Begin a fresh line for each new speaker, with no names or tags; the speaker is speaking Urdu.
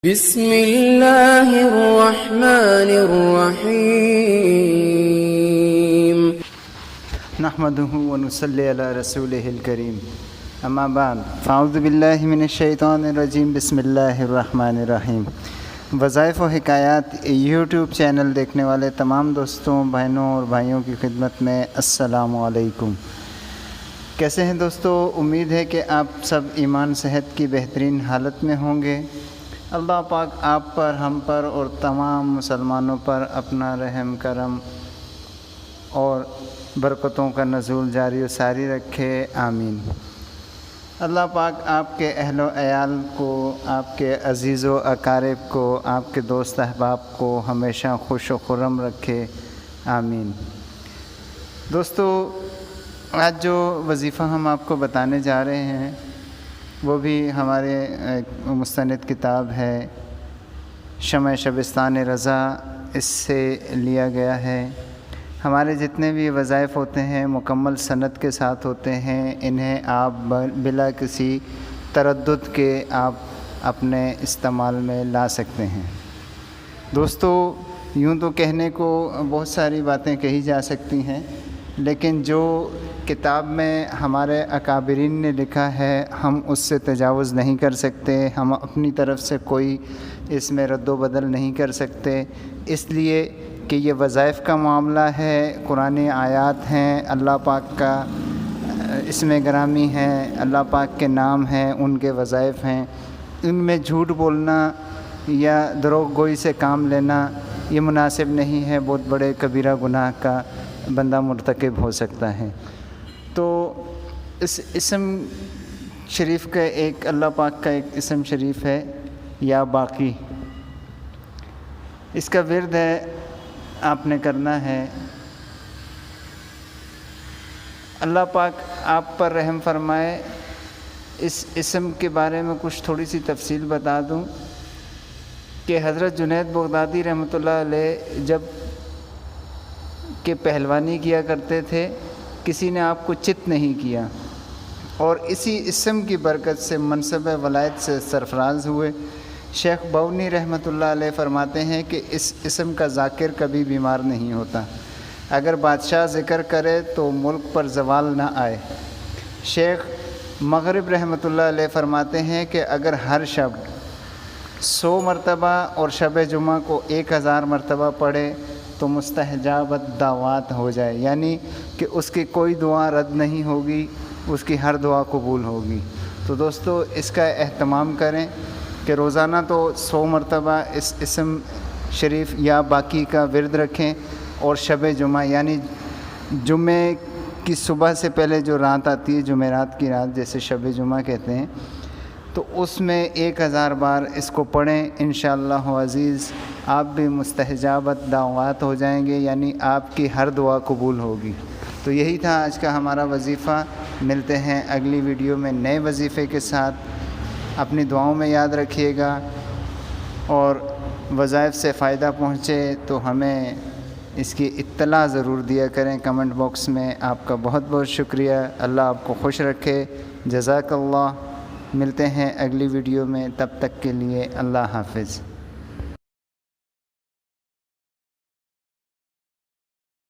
بسم اللہ الرحمن الرحیم
نحمده ونصلی علی رسولہ الکریم اما بعد فاعوذ باللہ من الشیطان الرجیم بسم اللہ الرحمن الرحیم۔ وظائف و حکایات یوٹیوب چینل دیکھنے والے تمام دوستوں، بہنوں اور بھائیوں کی خدمت میں السلام علیکم۔ کیسے ہیں دوستو؟ امید ہے کہ آپ سب ایمان صحت کی بہترین حالت میں ہوں گے۔ اللہ پاک آپ پر، ہم پر اور تمام مسلمانوں پر اپنا رحم کرم اور برکتوں کا نزول جاری و ساری رکھے، آمین۔ اللہ پاک آپ کے اہل و عیال کو، آپ کے عزیز و اقارب کو، آپ کے دوست احباب کو ہمیشہ خوش و خرم رکھے، آمین۔ دوستو، آج جو وظیفہ ہم آپ کو بتانے جا رہے ہیں وہ بھی ہمارے مستند کتاب ہے شمع شبستان رضا، اس سے لیا گیا ہے۔ ہمارے جتنے بھی وظائف ہوتے ہیں مکمل سند کے ساتھ ہوتے ہیں، انہیں آپ بلا کسی تردد کے آپ اپنے استعمال میں لا سکتے ہیں۔ دوستو، یوں تو کہنے کو بہت ساری باتیں کہی جا سکتی ہیں، لیکن جو کتاب میں ہمارے اکابرین نے لکھا ہے ہم اس سے تجاوز نہیں کر سکتے، ہم اپنی طرف سے کوئی اس میں رد و بدل نہیں کر سکتے، اس لیے کہ یہ وظائف کا معاملہ ہے، قرآنی آیات ہیں، اللہ پاک کا اسم گرامی ہے، اللہ پاک کے نام ہیں، ان کے وظائف ہیں، ان میں جھوٹ بولنا یا دروغ گوئی سے کام لینا یہ مناسب نہیں ہے، بہت بڑے کبیرہ گناہ کا بندہ مرتکب ہو سکتا ہے۔ تو اس اسم شریف کا ایک اللہ پاک کا ایک اسم شریف ہے یا باقی، اس کا ورد ہے، آپ نے کرنا ہے۔ اللہ پاک آپ پر رحم فرمائے۔ اس اسم کے بارے میں کچھ تھوڑی سی تفصیل بتا دوں کہ حضرت جنید بغدادی رحمۃ اللہ علیہ جب کہ پہلوانی کیا کرتے تھے، کسی نے آپ کو چت نہیں کیا، اور اسی اسم کی برکت سے منصب ولایت سے سرفراز ہوئے۔ شیخ بونی رحمۃ اللہ علیہ فرماتے ہیں کہ اس اسم کا ذاکر کبھی بیمار نہیں ہوتا، اگر بادشاہ ذکر کرے تو ملک پر زوال نہ آئے۔ شیخ مغرب رحمۃ اللہ علیہ فرماتے ہیں کہ اگر ہر شب 100 مرتبہ اور شب جمعہ کو 1000 مرتبہ پڑھے تو مستحجابت دعوات ہو جائے، یعنی کہ اس کی کوئی دعا رد نہیں ہوگی، اس کی ہر دعا قبول ہوگی۔ تو دوستو، اس کا اہتمام کریں کہ روزانہ تو 100 مرتبہ اس اسم شریف یا باقی کا ورد رکھیں، اور شب جمعہ یعنی جمعے کی صبح سے پہلے جو رات آتی ہے، جمعرات کی رات جیسے شب جمعہ کہتے ہیں، تو اس میں 1000 بار اس کو پڑھیں، انشاءاللہ عزیز آپ بھی مستحجابت دعوات ہو جائیں گے، یعنی آپ کی ہر دعا قبول ہوگی۔ تو یہی تھا آج کا ہمارا وظیفہ۔ ملتے ہیں اگلی ویڈیو میں نئے وظیفے کے ساتھ۔ اپنی دعاؤں میں یاد رکھیے گا، اور وظائف سے فائدہ پہنچے تو ہمیں اس کی اطلاع ضرور دیا کریں کمنٹ باکس میں۔ آپ کا بہت بہت شکریہ، اللہ آپ کو خوش رکھے، جزاک اللہ۔ ملتے ہیں اگلی ویڈیو میں، تب تک کے لیے اللہ حافظ۔